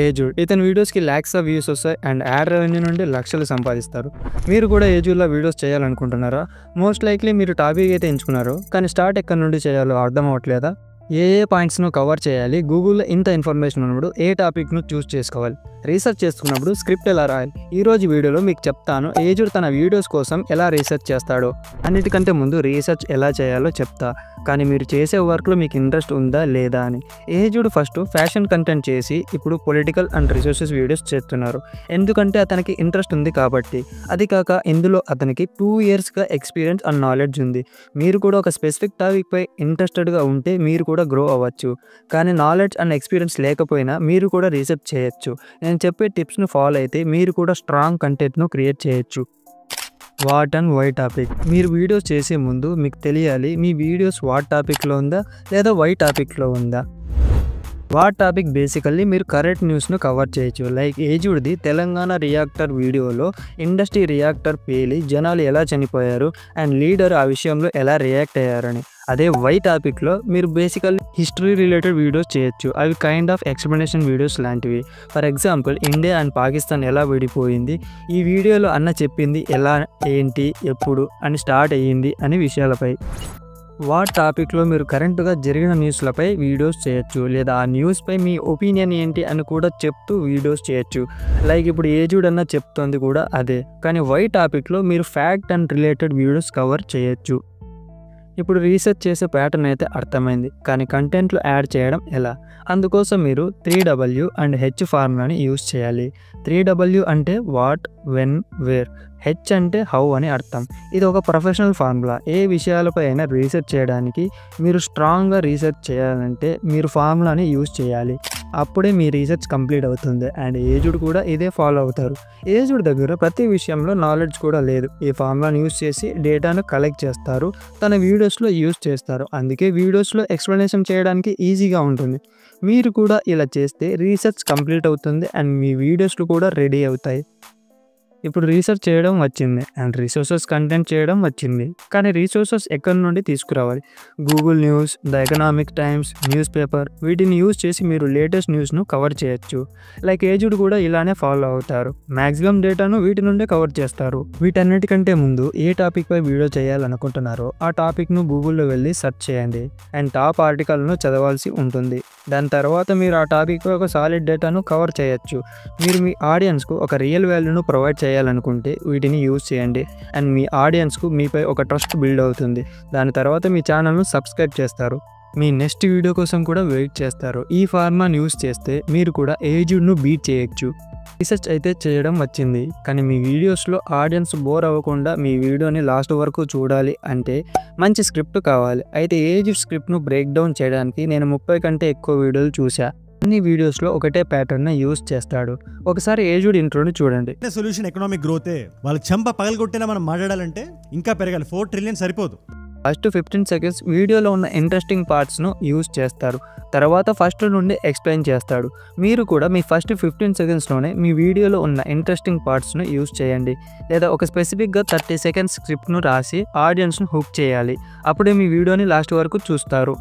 ఏజుడ్ ఇతని వీడియోస్కి lakhs of views వస్తాయి అండ్ యాడ్ రెవెన్యూ నుండి లక్షలు సంపాదిస్తారు. మీరు కూడా ఏజుడ్లో వీడియోస్ చేయాలనుకుంటున్నారా? మోస్ట్ లైక్లీ మీరు టాపిక్ అయితే ఎంచుకున్నారు, కానీ స్టార్ట్ ఎక్కడి నుండి చేయాలో అర్థం అవ్వట్లేదా? ఏ పాయింట్స్ను కవర్ చేయాలి? గూగుల్లో ఇంత ఇన్ఫర్మేషన్ ఉన్నప్పుడు ఏ టాపిక్ను చూస్ చేసుకోవాలి? రీసెర్చ్ చేస్తున్నప్పుడు స్క్రిప్ట్ ఎలా రాయాలి? ఈరోజు వీడియోలో మీకు చెప్తాను ఏజుడ్ తన వీడియోస్ కోసం ఎలా రీసెర్చ్ చేస్తాడో. అన్నిటికంటే ముందు రీసెర్చ్ ఎలా చేయాలో చెప్తా, కానీ మీరు చేసే వర్క్లో మీకు ఇంట్రెస్ట్ ఉందా లేదా అని. ఏజుడ్ ఫస్ట్ ఫ్యాషన్ కంటెంట్ చేసి ఇప్పుడు పొలిటికల్ అండ్ రిసోర్సెస్ వీడియోస్ చేస్తున్నారు, ఎందుకంటే అతనికి ఇంట్రెస్ట్ ఉంది కాబట్టి. అది కాక ఇందులో అతనికి 2 yearsగా ఎక్స్పీరియన్స్ అండ్ నాలెడ్జ్ ఉంది. మీరు కూడా ఒక స్పెసిఫిక్ టాపిక్పై ఇంట్రెస్టెడ్గా ఉంటే మీరు కూడా గ్రో అవ్వచ్చు, కానీ నాలెడ్జ్ అండ్ ఎక్స్పీరియన్స్ లేకపోయినా మీరు కూడా రీసెర్చ్ చేయొచ్చు. నేను చెప్పే టిప్స్ను ఫాలో అయితే మీరు కూడా స్ట్రాంగ్ కంటెంట్ను క్రియేట్ చేయొచ్చు. What and why topic. మీరు వీడియోస్ చేసే ముందు మీకు తెలియాలి మీ వీడియోస్ వాట్ టాపిక్లో ఉందా లేదా వై టాపిక్లో ఉందా. వాట్ టాపిక్ బేసికల్లీ మీరు కరెంట్ న్యూస్ను కవర్ చేయొచ్చు. లైక్ ఏజుడ్ది తెలంగాణ రియాక్టర్ వీడియోలో ఇండస్ట్రీ రియాక్టర్ పేలి జనాలు ఎలా చనిపోయారు అండ్ లీడర్ ఆ విషయంలో ఎలా రియాక్ట్ అయ్యారని. అదే వై టాపిక్లో మీరు బేసికల్లీ హిస్టరీ రిలేటెడ్ వీడియోస్ చేయొచ్చు. అవి కైండ్ ఆఫ్ ఎక్స్ప్లెనేషన్ వీడియోస్ లాంటివి. For example India and Pakistan ఎలా విడిపోయింది, ఈ వీడియోలో అన్న చెప్పింది ఎలా, ఏంటి, ఎప్పుడు అని స్టార్ట్ అయ్యింది అనే విషయాలపై. వాట్ టాపిక్లో మీరు కరెంటుగా జరిగిన న్యూస్లపై వీడియోస్ చేయొచ్చు, లేదా ఆ న్యూస్పై మీ ఒపీనియన్ ఏంటి అని కూడా చెప్తూ వీడియోస్ చేయొచ్చు. లైక్ ఇప్పుడు ఏజుడ్ అన్న చెప్తుంది కూడా అదే. కానీ వై టాపిక్లో మీరు fact and related videos cover చేయొచ్చు. ఇప్పుడు రీసెర్చ్ చేసే ప్యాటర్న్ అయితే అర్థమైంది, కానీ కంటెంట్లు యాడ్ చేయడం ఎలా? అందుకోసం మీరు 3W అండ్ H ఫార్ములాని యూజ్ చేయాలి. 3W అంటే వాట్, వెన్, వేర్. H అంటే హౌ అని అర్థం. ఇది ఒక ప్రొఫెషనల్ ఫార్ములా. ఏ విషయాలపై అయినా రీసెర్చ్ చేయడానికి మీరు స్ట్రాంగ్గా రీసెర్చ్ చేయాలంటే మీరు ఫార్ములాని యూజ్ చేయాలి. అప్పుడే మీ రీసెర్చ్ కంప్లీట్ అవుతుంది. అండ్ ఏజుడ్ కూడా ఇదే ఫాలో అవుతారు. ఏజుడ్ దగ్గర ప్రతి విషయంలో నాలెడ్జ్ కూడా లేదు. ఈ ఫార్ములాని యూజ్ చేసి డేటాను కలెక్ట్ చేస్తారు, తన వీడియోస్లో యూజ్ చేస్తారు. అందుకే వీడియోస్లో ఎక్స్ప్లెనేషన్ చేయడానికి ఈజీగా ఉంటుంది. మీరు కూడా ఇలా చేస్తే రీసెర్చ్ కంప్లీట్ అవుతుంది అండ్ మీ వీడియోస్లు కూడా రెడీ అవుతాయి. ఇప్పుడు రీసెర్చ్ చేయడం వచ్చింది అండ్ రిసోర్సెస్ కంటెంట్ చేయడం వచ్చింది, కానీ రిసోర్సెస్ ఎక్కడి నుండి తీసుకురావాలి? Google news, the economic times, news paper, వీటిని యూజ్ చేసి మీరు లేటెస్ట్ న్యూస్ను కవర్ చేయొచ్చు. లైక్ ఏజుడ్ కూడా ఇలానే ఫాలో అవుతారు. మ్యాక్సిమం డేటాను వీటి నుండే కవర్ చేస్తారు. వీటన్నిటికంటే ముందు ఏ టాపిక్పై వీడియో చేయాలనుకుంటున్నారో ఆ టాపిక్ను గూగుల్లో వెళ్ళి సెర్చ్ చేయండి అండ్ టాప్ ఆర్టికల్ను చదవాల్సి ఉంటుంది. దాని తర్వాత మీరు ఆ టాపిక్పై ఒక సాలిడ్ డేటాను కవర్ చేయొచ్చు. మీరు మీ ఆడియన్స్కు ఒక రియల్ వాల్యూను ప్రొవైడ్ చేయాలనుకుంటే వీటిని యూజ్ చేయండి అండ్ మీ ఆడియన్స్కు మీపై ఒక ట్రస్ట్ బిల్డ్ అవుతుంది. దాని తర్వాత మీ ఛానల్ను సబ్స్క్రైబ్ చేస్తారు. మీ నెక్స్ట్ వీడియో కోసం కూడా వెయిట్ చేస్తారు. ఈ ఫార్మాను యూజ్ చేస్తే మీరు కూడా ఏజుడ్ను బీట్ చేయొచ్చు. రీసెర్చ్ అయితే చేయడం వచ్చింది, కానీ మీ వీడియోస్లో ఆడియన్స్ బోర్ అవ్వకుండా మీ వీడియోని లాస్ట్ వరకు చూడాలి అంటే మంచి స్క్రిప్ట్ కావాలి. అయితే ఏజుడ్ స్క్రిప్ట్ను బ్రేక్ డౌన్ చేయడానికి నేను 30 కంటే ఎక్కువ వీడియోలు చూసా. అన్ని వీడియోస్లో ఒకటే ప్యాటర్న్ యూజ్ చేస్తాడు. ఒకసారి ఏజుడ్ ఇంట్రోని చూడండి. సొల్యూషన్ ఎకనామిక్ గ్రోతే. వాళ్ళ చెంప పగలగొట్టినా మనం మాట్లాడాలంటే ఇంకా పెరగాలి. 4 trillion సరిపోదు. ఫస్ట్ 15 seconds వీడియోలో ఉన్న ఇంట్రెస్టింగ్ పార్ట్స్ను యూజ్ చేస్తారు. తర్వాత ఫస్ట్ నుండి ఎక్స్ప్లెయిన్ చేస్తాడు. మీరు కూడా మీ ఫస్ట్ 15 secondsలోనే మీ వీడియోలో ఉన్న ఇంట్రెస్టింగ్ పార్ట్స్ను యూజ్ చేయండి, లేదా ఒక స్పెసిఫిక్గా 30 seconds స్క్రిప్ట్ను రాసి ఆడియన్స్ను హుక్ చేయాలి. అప్పుడే మీ వీడియోని లాస్ట్ వరకు చూస్తారు.